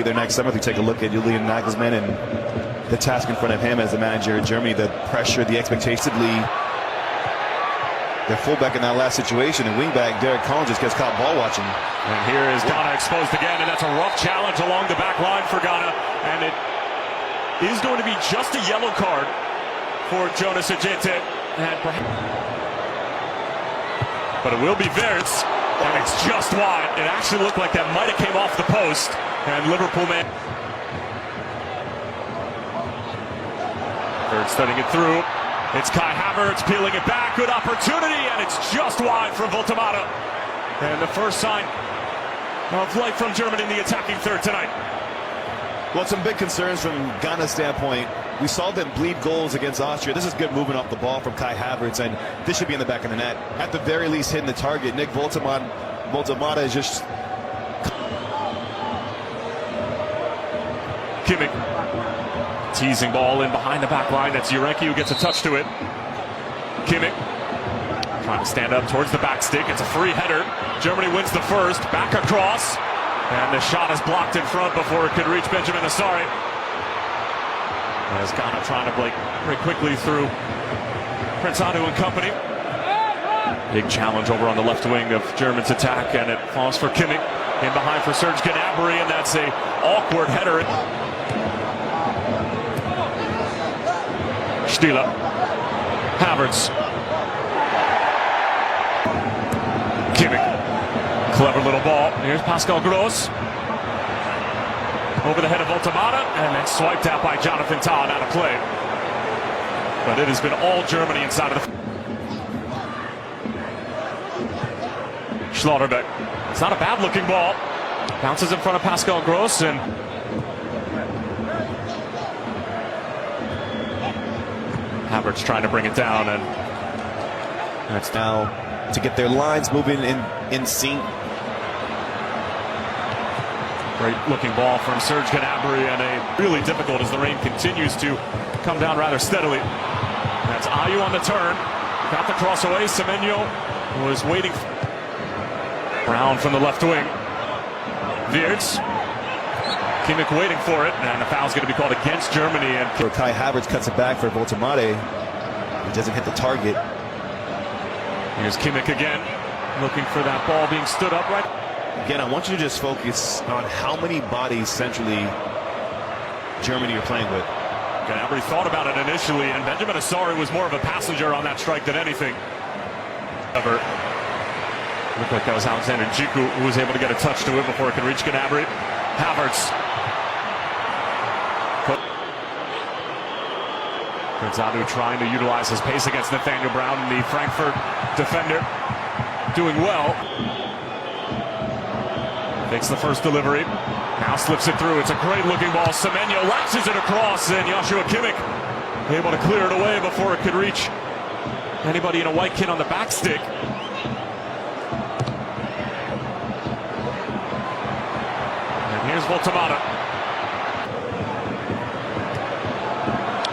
Either next summer, if we take a look at Julian Nagelsmann and the task in front of him as the manager of Germany, the pressure, the expectation, their fullback in that last situation, and wingback Derek Collins just gets caught ball watching. And here is Ghana exposed again, and that's a rough challenge along the back line for Ghana, and it is going to be just a yellow card for Jonas Ajete, but it will be Verts, and it's just wide. It actually looked like that might have came off the post, and Liverpool man. Verts studying it through. It's Kai Havertz peeling it back. Good opportunity, and it's just wide from Voltemata. And the first sign of life from Germany in the attacking third tonight. Well, some big concerns from Ghana's standpoint. We saw them bleed goals against Austria. This is good movement off the ball from Kai Havertz, and this should be in the back of the net. At the very least, hitting the target. Nick Voltemata is just... Kimmich. Teasing ball in behind the back line. That's Jurenki who gets a touch to it. Kimmich trying to stand up towards the back stick. It's a free header. Germany wins the first. Back across. And the shot is blocked in front before it could reach Benjamin Asari. As Ghana trying to break quickly through Prince Adu and company. Big challenge over on the left wing of Germany's attack, and it falls for Kimmich. In behind for Serge Gnabry, and that's a awkward header. Stila. Havertz. Kimmich. Clever little ball. Here's Pascal Gross. Over the head of Voltemata, and then swiped out by Jonathan Tah and out of play. But it has been all Germany inside of the... Schlotterbeck. It's not a bad looking ball. Bounces in front of Pascal Gross, and Havertz trying to bring it down, and that's now to get their lines moving in sync. Great looking ball from Serge Gnabry, and a really difficult as the rain continues to come down rather steadily. That's Ayew on the turn. Got the cross away. Semenyo was waiting. Brown from the left wing. Wirtz. Kimmich waiting for it, and the foul's going to be called against Germany. And Kai Havertz cuts it back for Voltemata. He doesn't hit the target. Here's Kimmich again, looking for that ball being stood upright. Again, I want you to just focus on how many bodies centrally Germany are playing with. Gnabry thought about it initially, and Benjamin Asari was more of a passenger on that strike than anything. However, looked like that was Alexander Djiku who was able to get a touch to it before it could reach Gnabry. Havertz. Prince Adu trying to utilize his pace against Nathaniel Brown, and the Frankfurt defender doing well. Takes the first delivery. Now slips it through. It's a great looking ball. Semenyo latches it across, and Joshua Kimmich able to clear it away before it could reach anybody in a white kit on the back stick. And here's Voltemata.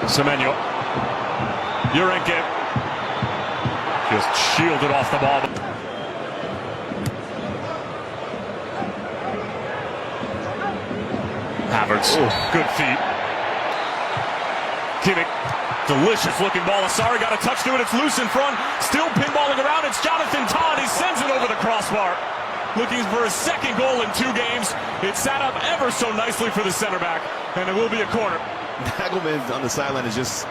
Semenyo. Jurenki just shielded off the ball. Havertz, good feet. Kimmich, delicious looking ball. Asari got a touch to it. It's loose in front. Still pinballing around. It's Jonathan Tah. He sends it over the crossbar. Looking for his second goal in 2 games. It sat up ever so nicely for the center back, and it will be a corner. Nagelman on the sideline is just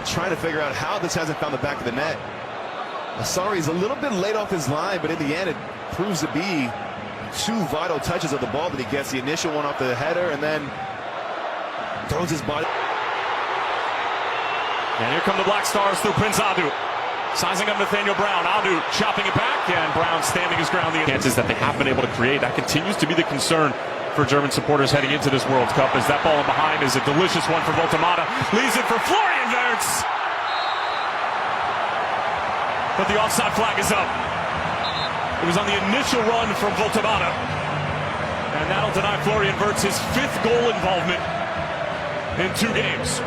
trying to figure out how this hasn't found the back of the net. Asari is a little bit late off his line, but in the end it proves to be 2 vital touches of the ball that he gets. The initial one off the header, and then throws his body. And here come the Black Stars through Prince Adu. Sizing up Nathaniel Brown. Adu chopping it back, and Brown standing his ground. The chances that they have been able to create, that continues to be the concern for German supporters heading into this World Cup, as that ball in behind is a delicious one for Voltemata. Leaves it for Florian Wirtz. But the offside flag is up. It was on the initial run from Voltemata, and that'll deny Florian Wirtz his 5th goal involvement in 2 games.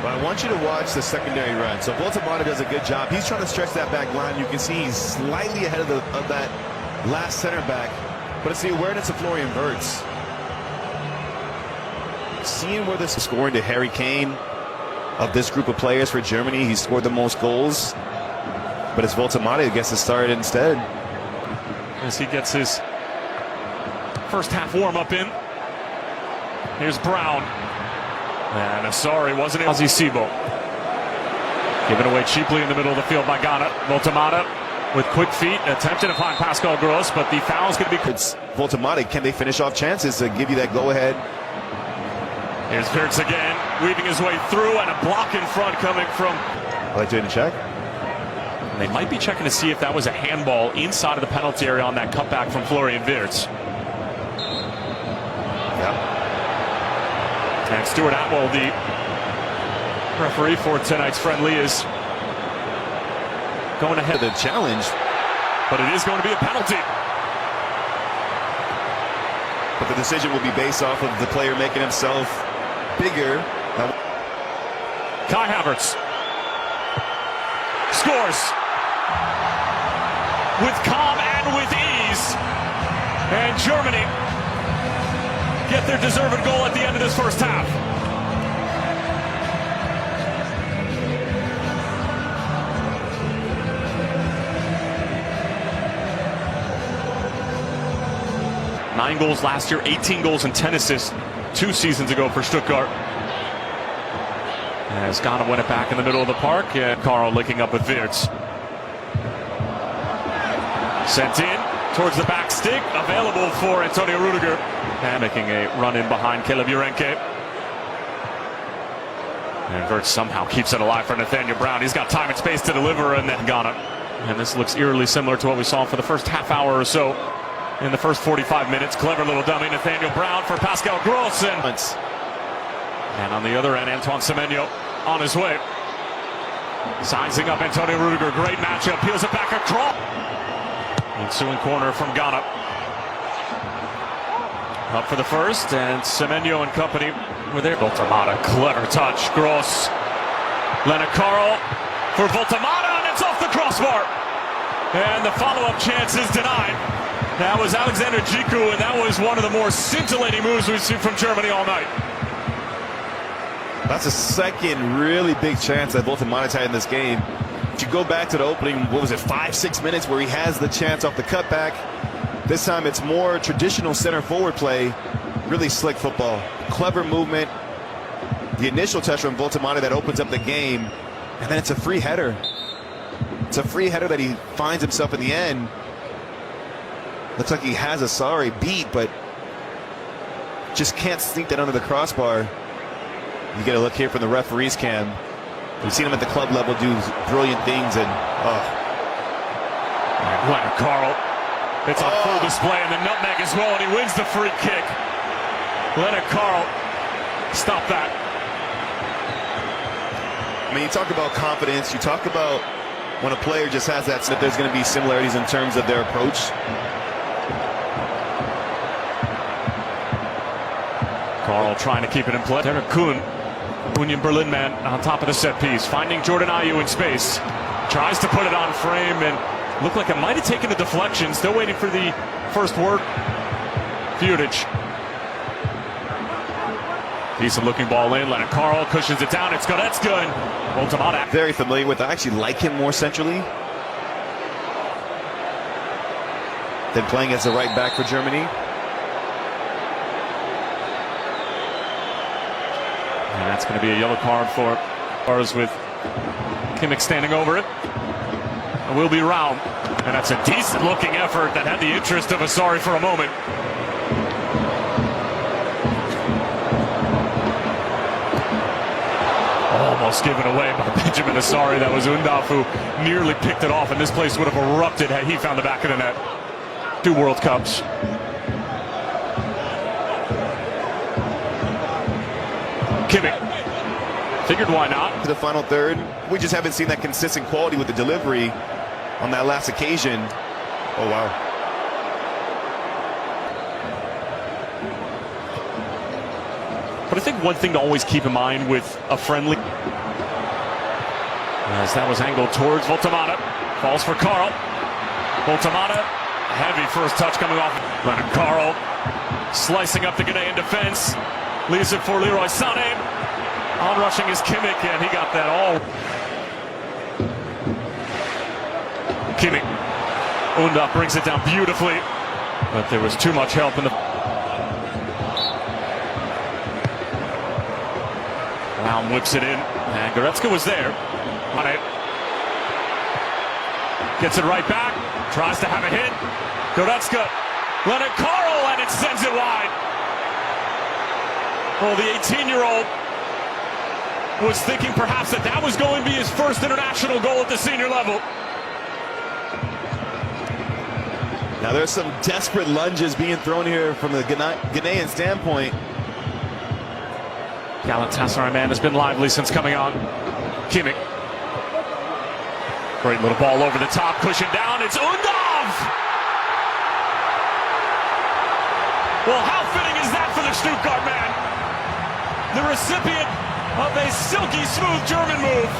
But I want you to watch the secondary run. So Voltemata does a good job. He's trying to stretch that back line. You can see he's slightly ahead of that last center back. But it's the awareness of Florian Wirtz. Seeing where this is scoring to Harry Kane of this group of players for Germany. He scored the most goals. But it's Voltemade who gets to start instead. As he gets his first half warm-up in. Here's Brown. And Asari wasn't able. Sibo. Given away cheaply in the middle of the field by Ghana. Voltemade with quick feet, attempted upon Pascal Gross, but the foul's going to be... It's Voltemade. Can they finish off chances to give you that go-ahead? Here's Wirtz again, weaving his way through, and a block in front coming from... I like doing a check. They might be checking to see if that was a handball inside of the penalty area on that cutback from Florian Wirtz. Yeah. And Stuart Atwell, the referee for tonight's friendly, is going ahead of the challenge. But it is going to be a penalty. But the decision will be based off of the player making himself bigger. Kai Havertz scores with calm and with ease. And Germany get their deserved goal at the end of this first half. Nine goals last year, 18 goals and 10 assists 2 seasons ago for Stuttgart. As Ghana win it back in the middle of the park, and Carl linking up with Wirtz. Sent in towards the back stick, available for Antonio Rudiger. And making a run in behind Caleb Urenke. And Wirtz somehow keeps it alive for Nathaniel Brown. He's got time and space to deliver, and then Ghana. And this looks eerily similar to what we saw for the first half hour or so. In the first 45 minutes, clever little dummy, Nathaniel Brown for Pascal Gross. And on the other end, Antoine Semenyo on his way. Sizing up Antonio Rudiger, great matchup, peels it back across. Ensuing corner from Ghana. Up for the first, and Semenyo and company were there. Voltemade, clever touch, Gross. Leonard Carl for Voltemade, and it's off the crossbar. And the follow-up chance is denied. That was Alexander Djiku, and that was one of the more scintillating moves we've seen from Germany all night. That's a second really big chance that Voltemade had in this game. If you go back to the opening, what was it, 5-6 minutes where he has the chance off the cutback. This time it's more traditional center forward play, really slick football. Clever movement. The initial touch from Voltemade that opens up the game, and then it's a free header. It's a free header that he finds himself in the end. Looks like he has Asari beat, but just can't sneak that under the crossbar. You get a look here from the referee's cam. We've seen him at the club level do brilliant things, and Leonard Carl. It's on full display, and the nutmeg as well, and he wins the free kick. Leonard Carl, stop that. I mean, you talk about confidence. You talk about when a player just has that, there's going to be similarities in terms of their approach. Carl trying to keep it in play. Derek Kuhn, Union Berlin man, on top of the set piece, finding Jordan Ayew in space. Tries to put it on frame, and looked like it might have taken a deflection. Still waiting for the first word. Feutage. Decent looking ball in. Leonard Carl cushions it down. It's Goretzka, and Voltemade. Very familiar with. I actually like him more centrally than playing as a right back for Germany. And that's going to be a yellow card for ours, with Kimmich standing over it. It will be round. And that's a decent looking effort that had the interest of Asari for a moment. Almost given away by Benjamin Asari. That was Undaf who nearly picked it off, and this place would have erupted had he found the back of the net. 2 World Cups. Kimmich. Figured why not. To the final third. We just haven't seen that consistent quality with the delivery on that last occasion. Oh, wow. But I think one thing to always keep in mind with a friendly, as that was angled towards Voltemade. Falls for Carl. Voltemade Heavy first touch coming off. Leonard Carl slicing up the Ghanaian defense. Leaves it for Leroy Sané. On rushing is Kimmich, and he got that all. Kimmich. Unda brings it down beautifully, but there was too much help in the. Brown whips it in, and Goretzka was there. Mane gets it right back, tries to have a hit. Goretzka, Leonard Carl, and it sends it wide. Well, the 18-year-old was thinking perhaps that was going to be his first international goal at the senior level. Now there's some desperate lunges being thrown here from the Ghanaian standpoint. Galatasaray man has been lively since coming on. Kimmich. Great little ball over the top, cushion down. It's Undov! Well, how fitting is that for the Stuttgart man? The recipient of a silky smooth German move.